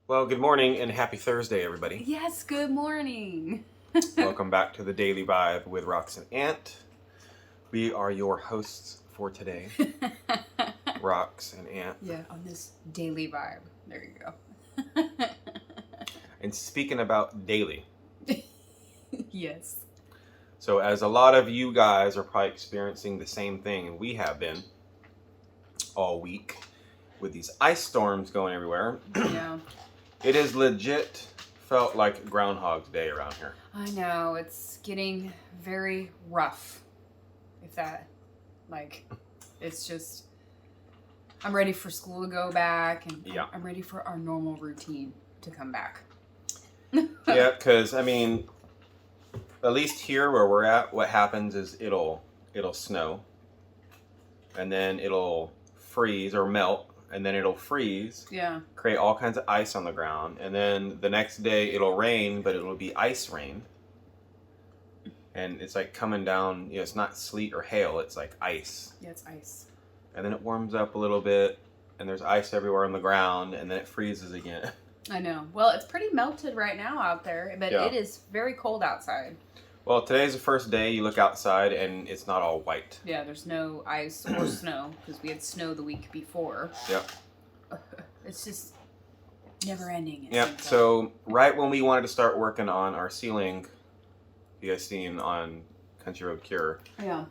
Well, good morning and happy Thursday, everybody. Yes, good morning. Welcome back to the Daily Vibe with Rox and Ant. We are your hosts for today, Rox and Ant. Yeah, on this daily vibe. There you go. And speaking about daily, Yes. so as a lot of you guys are probably experiencing the same thing, and we have been all week with these ice storms going everywhere. Yeah. It is legit felt like Groundhog's Day around here. I know, it's getting very rough. If that, it's just, I'm ready for school to go back, and Yeah. I'm ready for our normal routine to come back. Yeah, because, I mean, at least here where we're at, what happens is it'll snow, and then it'll freeze or melt, and then it'll freeze, Yeah. create all kinds of ice on the ground, and then the next day it'll rain, but it'll be ice rain. And it's like coming down, it's not sleet or hail, it's like ice. Yeah, it's ice. And then it warms up a little bit, and there's ice everywhere on the ground, and then it freezes again. I know. Well, it's pretty melted right now out there, but Yeah. it is very cold outside. Well, today's the first day you look outside, and it's not all white. Yeah, there's no ice or snow because we had snow the week before. Yep. It's just never ending. Yep. So right when we wanted to start working on our ceiling, you guys seen on CountryRoadcure, Yeah.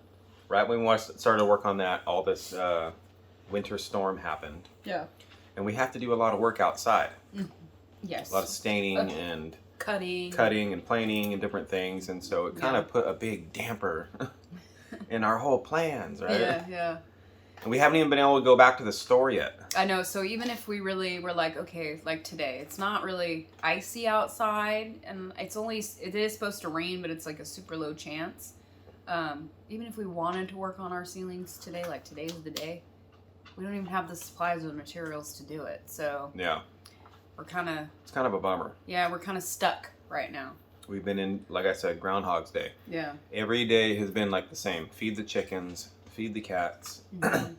right when we started to work on that, all this winter storm happened, Yeah. and we have to do a lot of work outside. Yes. A lot of staining and cutting and planing and different things, and so it kind Yeah. of put a big damper in our whole plans, right? Yeah, yeah. And we haven't even been able to go back to the store yet. I know. So even if we really were like, okay, like today, it's not really icy outside, and it is supposed to rain, but it's like a super low chance. Even if we wanted to work on our ceilings today, like today's the day, we don't even have the supplies or the materials to do it. So Yeah. we're kind of, It's kind of a bummer. yeah, we're kind of stuck right now. We've been in, like I said, Groundhog's Day. Yeah. Every day has been like the same. Feed the chickens, feed the cats,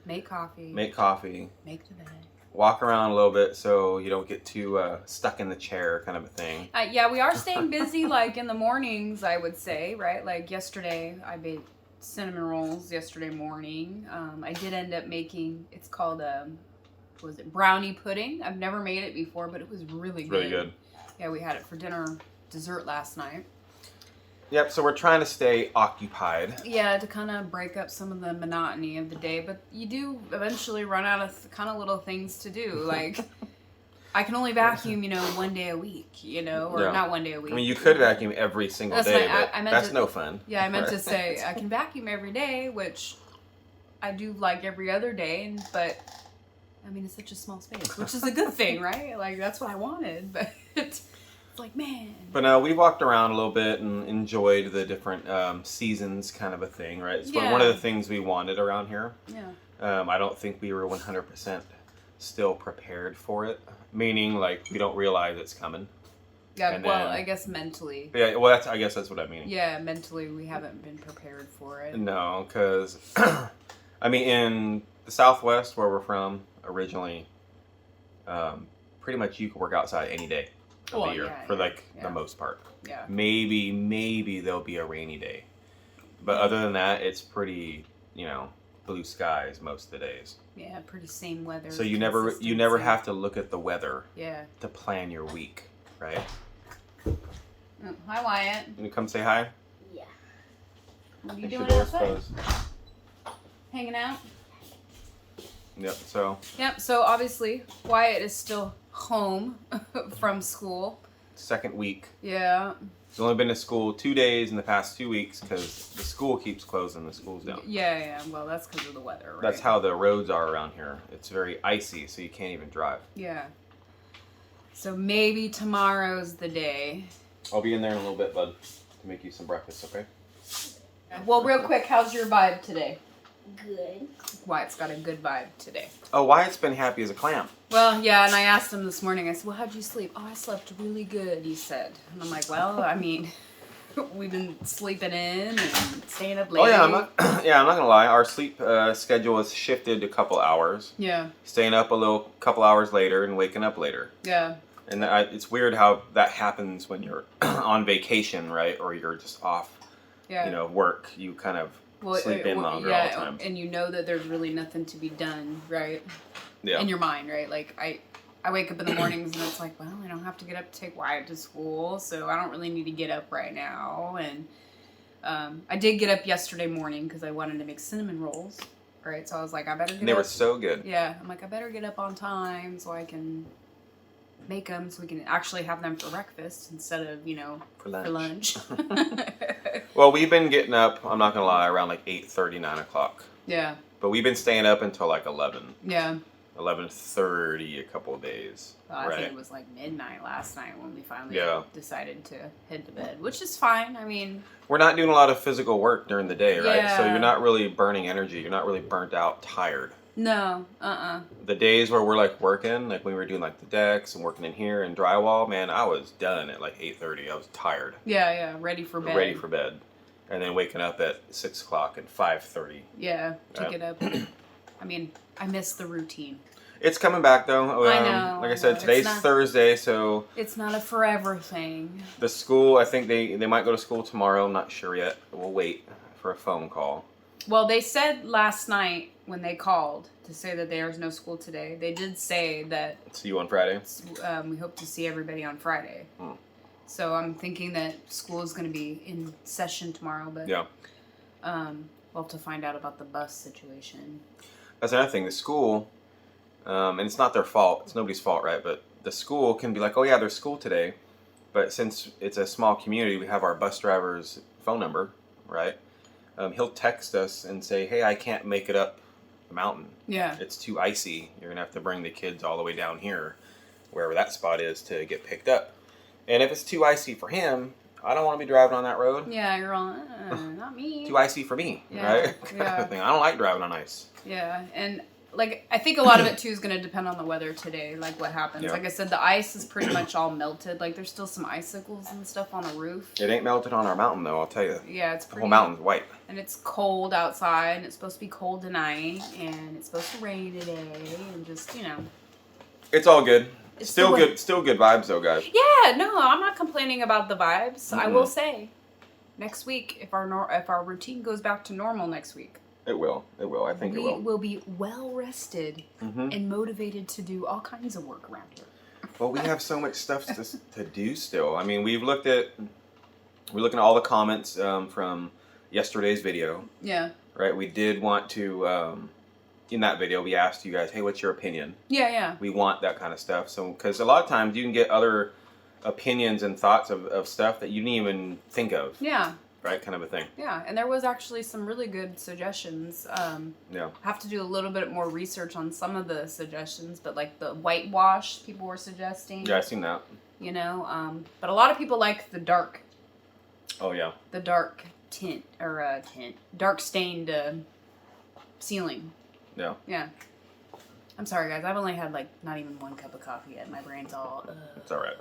Make coffee. make coffee, Make the bed. walk around a little bit so you don't get too stuck in the chair kind of a thing. Yeah, we are staying busy, like in the mornings, I would say, right? Like yesterday, I made cinnamon rolls yesterday morning. I did end up making, it's called, was it brownie pudding? I've never made it before, but it was really It's good. really good. Yeah, we had it for dessert last night. Yep, so we're trying to stay occupied. Yeah, to kind of break up some of the monotony of the day, but you do eventually run out of kind of little things to do. Like, I can only vacuum, one day a week, or Yeah. not one day a week. I mean, you could vacuum every single That's day, my- but I meant that's to- no fun. Yeah, I meant to say I can vacuum every day, which I do like every other day, but I mean, it's such a small space, which is a good thing, right? Like, that's what I wanted, but it's like, man. But no, we walked around a little bit and enjoyed the different seasons kind of a thing, right? It's one of the things we wanted around here. Yeah. I don't think we were 100% still prepared for it, meaning like we don't realize it's coming. Yeah, And well, then- I guess mentally. Yeah, well, I guess that's what I mean. Yeah, mentally, we haven't been prepared for it. No, because, I mean, in the Southwest where we're from originally, pretty much you can work outside any day of the year for the most part. Yeah. Maybe there'll be a rainy day. But other than that, it's pretty, blue skies most of the days. Yeah, pretty same weather. So you never have to look at the weather to plan your week, right? Oh, hi, Wyatt. You come say hi? Yeah. What are you Make doing sure door's outside? closed. Hanging out? Yep, so Yep, so obviously, Wyatt is still home from school. second week. Yeah. He's only been to school 2 days in the past 2 weeks because the school keeps closing, the school's down. Yeah, well, that's because of the weather, right? That's how the roads are around here. It's very icy, so you can't even drive. Yeah. So maybe tomorrow's the day. I'll be in there in a little bit, bud, to make you some breakfast, okay? Well, real quick, how's your vibe today? Good. Wyatt's got a good vibe today. Oh, Wyatt's been happy as a clam. Well, yeah, and I asked him this morning, I said, well, how'd you sleep? Oh, I slept really good, he said. And I'm like, well, I mean, we've been sleeping in and staying up late. Oh, yeah, I'm not gonna lie. Our sleep schedule has shifted a couple hours. Yeah. Staying up a couple hours later and waking up later. Yeah. And it's weird how that happens when you're on vacation, right? Or you're just off, work. You kind of sleep in longer all the time. And you know that there's really nothing to be done, right? Yeah. In your mind, right? Like, I wake up in the mornings and it's like, well, I don't have to get up to take Wyatt to school, so I don't really need to get up right now. And I did get up yesterday morning because I wanted to make cinnamon rolls, right? So I was like, I better get up. They were so good. Yeah. I'm like, I better get up on time so I can make them so we can actually have them for breakfast instead of, for lunch. Well, we've been getting up, I'm not going to lie, around like 8:30, 9 o'clock. Yeah. But we've been staying up until like 11. Yeah. 11:30 a couple of days. Well, I think it was like midnight last night when we finally decided to head to bed, which is fine. I mean, we're not doing a lot of physical work during the day, right? So you're not really burning energy. You're not really burnt out, tired. No. The days where we're like working, like when we were doing like the decks and working in here and drywall, man, I was done at like 8:30. I was tired. Yeah, ready for bed. And then waking up at 6 o'clock and 5:30. Yeah, to get up. I mean, I miss the routine. It's coming back though. I know. Like I said, today's Thursday, so it's not a forever thing. The school, I think they might go to school tomorrow. I'm not sure yet. We'll wait for a phone call. Well, they said last night when they called to say that there's no school today. They did say that. See you on Friday. We hope to see everybody on Friday. So I'm thinking that school is going to be in session tomorrow, but we'll have to find out about the bus situation. That's another thing. The school, and it's not their fault. It's nobody's fault, right? But the school can be like, oh yeah, there's school today. But since it's a small community, we have our bus driver's phone number, right? He'll text us and say, hey, I can't make it up the mountain. Yeah. It's too icy. You're going to have to bring the kids all the way down here, wherever that spot is, to get picked up. And if it's too icy for him, I don't want to be driving on that road. Yeah, you're on. Not me. Too icy for me, right? Kind of thing. I don't like driving on ice. Yeah, and like I think a lot of it too is going to depend on the weather today, like what happens. Yeah. Like I said, the ice is pretty much all melted. Like there's still some icicles and stuff on the roof. It ain't melted on our mountain though, I'll tell you. Yeah, it's pretty. The whole mountain's white. And it's cold outside, and it's supposed to be cold tonight, and it's supposed to rain today, and just It's all good. It's still good. Still good vibes though, guys. Yeah, no, I'm not complaining about the vibes. I will say, next week, if our routine goes back to normal next week. It will. It will. I think it will. We will be well rested and motivated to do all kinds of work around here. Well, we have so much stuff to do still. I mean, we're looking at all the comments from yesterday's video. Yeah. Right. We did want to. In that video, we asked you guys, hey, what's your opinion? Yeah. We want that kind of stuff. So, because a lot of times you can get other opinions and thoughts of stuff that you didn't even think of. Yeah. Right, kind of a thing. Yeah, and there was actually some really good suggestions. Have to do a little bit more research on some of the suggestions, but like the whitewash people were suggesting. Yeah, I've seen that. But a lot of people like the dark. Oh yeah. The dark tint or dark stained ceiling. Yeah. Yeah. I'm sorry, guys. I've only had like not even one cup of coffee yet. My brain's all. It's all right.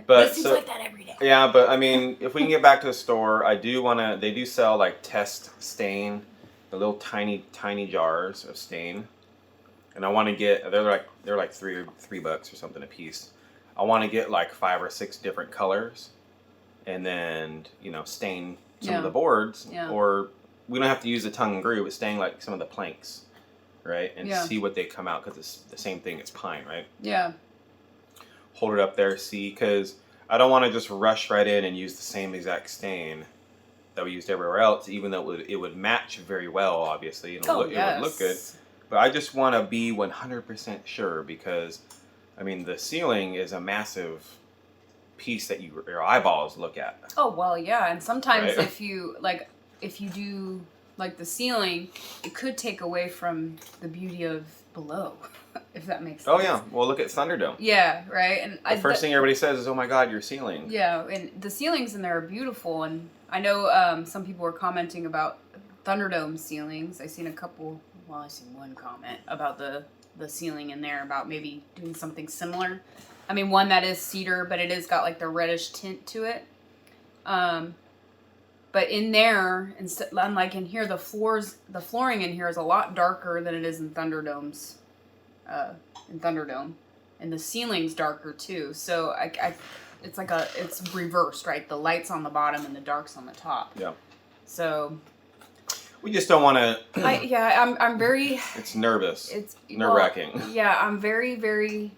But it seems like that every day. Yeah, but I mean, if we can get back to the store, I do want to. They do sell like test stain, the little tiny jars of stain, and I want to get. They're like $3 or something a piece. I want to get like 5 or 6 different colors, and then stain some of the boards, or we don't have to use the tongue and groove, but stain like some of the planks, right, and see what they come out because it's the same thing. It's pine, right? Yeah. Hold it up there, see, because I don't want to just rush right in and use the same exact stain that we used everywhere else, even though it would match very well, obviously, and it would look good. But I just want to be 100% sure because, I mean, the ceiling is a massive piece that your eyeballs look at. Oh, well, yeah, and sometimes if you do like the ceiling, it could take away from the beauty of below. If that makes sense. Oh yeah, well look at Thunderdome. Yeah, right. And the first thing everybody says is, "Oh my God, your ceiling." Yeah, and the ceilings in there are beautiful, and I know some people were commenting about Thunderdome ceilings. I seen a couple. Well, I seen one comment about the ceiling in there about maybe doing something similar. I mean, one that is cedar, but it is got like the reddish tint to it. But in there, unlike in here, the flooring in here is a lot darker than it is in Thunderdome. and the ceiling's darker too. So it's like it's reversed, right? The light's on the bottom and the dark's on the top. Yeah. So we just don't want to. I'm very. It's nervous. It's nerve-wracking. Well, yeah, I'm very.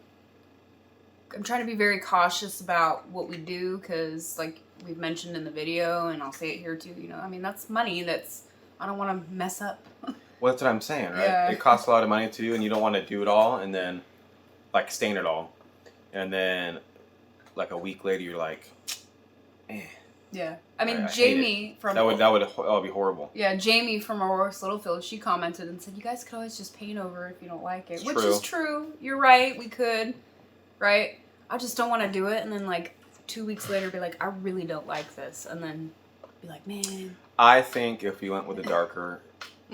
I'm trying to be very cautious about what we do because, like we've mentioned in the video, and I'll say it here too. You know, I mean that's money. I don't want to mess up. Well, that's what I'm saying, right? Yeah. It costs a lot of money too, and you don't want to do it all and then like stain it all, and then like a week later you're like, eh. Yeah, I mean I Jamie from that would be horrible. Yeah, Jamie from Aurora's Littlefield, she commented and said, "You guys could always just paint over if you don't like it," which is true. You're right, we could, right? I just don't want to do it, and then like 2 weeks later, be like, "I really don't like this," and then be like, "Man." I think if we went with a darker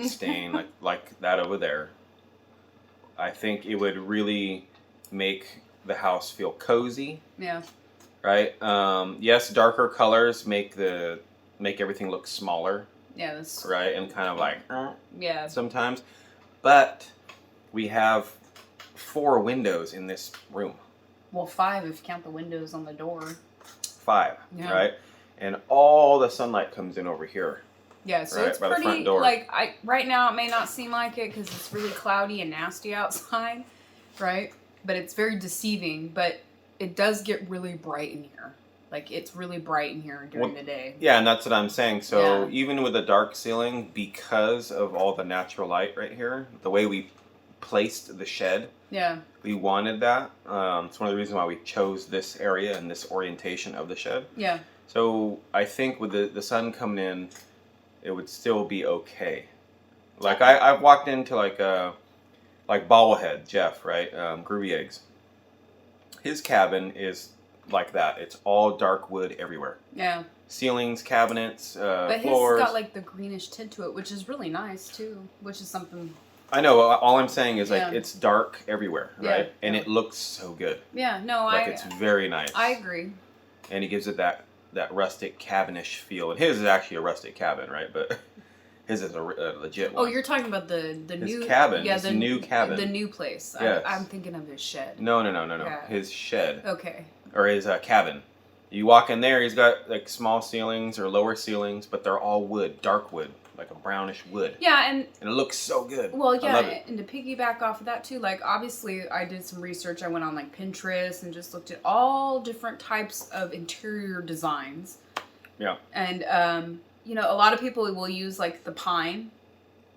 stain like that over there, I think it would really make the house feel cozy. Yeah. Right. Yes, darker colors make everything look smaller. Yeah. That's right, and kind of like yeah. Sometimes, but we have 4 windows in this room. Well, 5 if you count the windows on the door. 5. Yeah. Right, and all the sunlight comes in over here. Yeah, so right, it's by the pretty. front door. Like right now, it may not seem like it because it's really cloudy and nasty outside, right? But it's very deceiving. But it does get really bright in here. Like, it's really bright in here during the day. Yeah, and that's what I'm saying. So Yeah. even with a dark ceiling, because of all the natural light right here, the way we placed the shed, Yeah. we wanted that. It's one of the reasons why we chose this area and this orientation of the shed. Yeah. So I think with the sun coming in, it would still be okay. Like I've walked into like Bobblehead, Jeff, right? Groovy Eggs. His cabin is like that. It's all dark wood everywhere. Yeah. Ceilings, cabinets, but floors. his got like the greenish tint to it, which is really nice too. Which is something. I know. All I'm saying is like Yeah. it's dark everywhere, right? Yeah. And it looks so good. Yeah. No, Like it's very nice. I agree. And it gives it that rustic cabinish feel. And his is actually a rustic cabin, right? But his is a legit one. Oh, you're talking about the his new cabin. Yeah, his the new cabin. the new place. Yes. I'm thinking of his shed. No. Yeah. His shed. Okay. Or his cabin. You walk in there, he's got like small ceilings or lower ceilings, but they're all wood, dark wood, like a brownish wood. Yeah, and it looks so good. Well, yeah, I love it. And to piggyback off of that too, like obviously I did some research. I went on like Pinterest and just looked at all different types of interior designs. Yeah. And you know, a lot of people will use like the pine,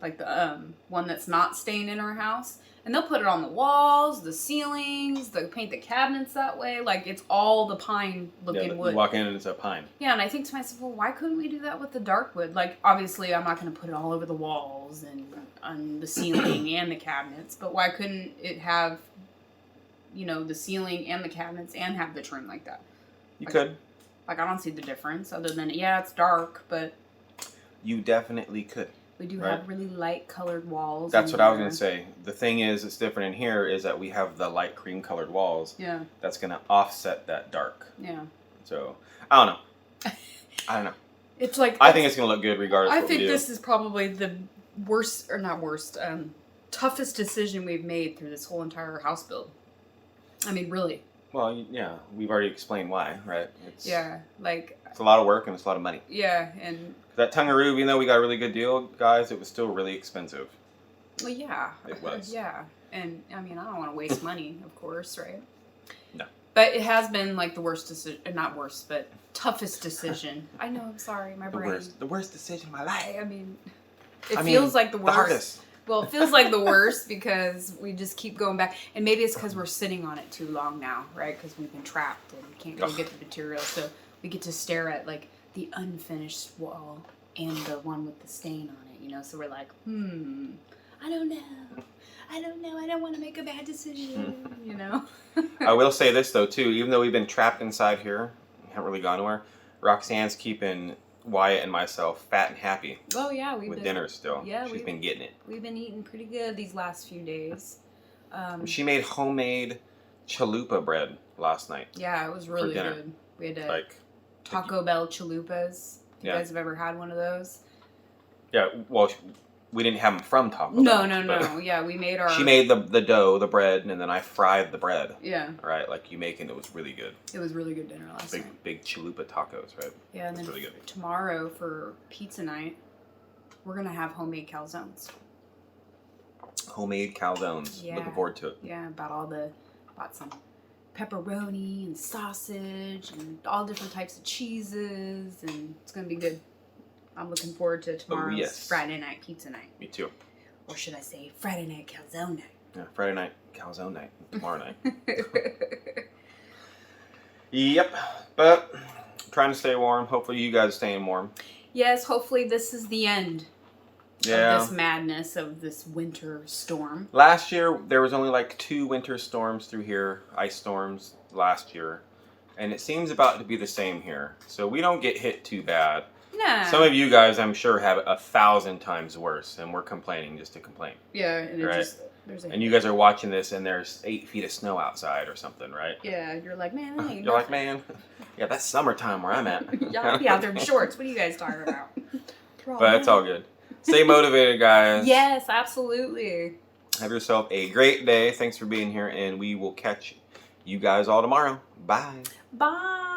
like the one that's not staying in our house. And they'll put it on the walls, the ceilings, they'll paint the cabinets that way. Like, it's all the pine-looking wood. You walk in and it's a pine. Yeah, and I think to myself, well, why couldn't we do that with the dark wood? Like, obviously, I'm not going to put it all over the walls and on the ceiling and the cabinets. But why couldn't it have, you know, the ceiling and the cabinets and have the trim like that? You could. Like, I don't see the difference other than, yeah, it's dark, but... You definitely could. We do have really light colored walls. That's what I was going to say. The thing is, it's different in here is that we have the light cream colored walls. Yeah. That's going to offset that dark. Yeah. So, I don't know. It's like... I think it's going to look good regardless of what we do. I think this is probably the worst, or not worst, toughest decision we've made through this whole entire house build. I mean, really. Well, yeah. We've already explained why, right? It's a lot of work and it's a lot of money. Yeah, and... That Tungaroo, even though we got a really good deal, guys, it was still really expensive. Well, yeah. It was. Yeah. And, I mean, I don't want to waste money, of course, right? No. But it has been, like, the worst decision, not worst, but toughest decision. I know, I'm sorry, my brain. The worst decision of my life. I mean, it feels like the worst. The hardest. Well, it feels like the worst because we just keep going back. And maybe it's because we're sitting on it too long now, right? Because we've been trapped and we can't really get the material. So we get to stare at, like, the unfinished wall and the one with the stain on it, you know? So we're like, I don't know. I don't want to make a bad decision, you know? I will say this, though, too. Even though we've been trapped inside here, we haven't really gone anywhere, Roxanne's keeping Wyatt and myself fat and happy. Oh, yeah. With dinner still. Yeah. She's been getting it. We've been eating pretty good these last few days. She made homemade chalupa bread last night. Yeah, it was really good. We had Taco Bell chalupas. You guys have ever had one of those? Yeah, well, we didn't have them from Taco No, Bell. no, but no. Yeah, we made our. She made the dough, the bread, and then I fried the bread. Yeah. Right, like you make, and it was really good. It was really good dinner last night. Big chalupa tacos, right? Yeah, and then really good. Tomorrow for pizza night, we're gonna have homemade calzones. Homemade calzones. Yeah. Looking forward to it. Yeah, bought some pepperoni and sausage and all different types of cheeses, and it's gonna be good. I'm looking forward to tomorrow's Friday night pizza night. Me too. Or should I say Friday night calzone night? Yeah, Friday night calzone night. Tomorrow night. Yep. But trying to stay warm. Hopefully you guys are staying warm. Yes, hopefully this is the end of this madness of this winter storm. Last year there was only like 2 winter storms through here, ice storms last year. And it seems about to be the same here. So we don't get hit too bad. Nah. Some of you guys, I'm sure, have 1,000 times worse, and we're complaining just to complain. Yeah, and it right? and you guys are watching this, and there's 8 feet of snow outside or something, right? Yeah, you're like, man, that ain't You're like, man, yeah, that's summertime where I'm at. Y'all be out there in shorts. What are you guys talking about? But it's all good. Stay motivated, guys. Yes, absolutely. Have yourself a great day. Thanks for being here, and we will catch you guys all tomorrow. Bye. Bye.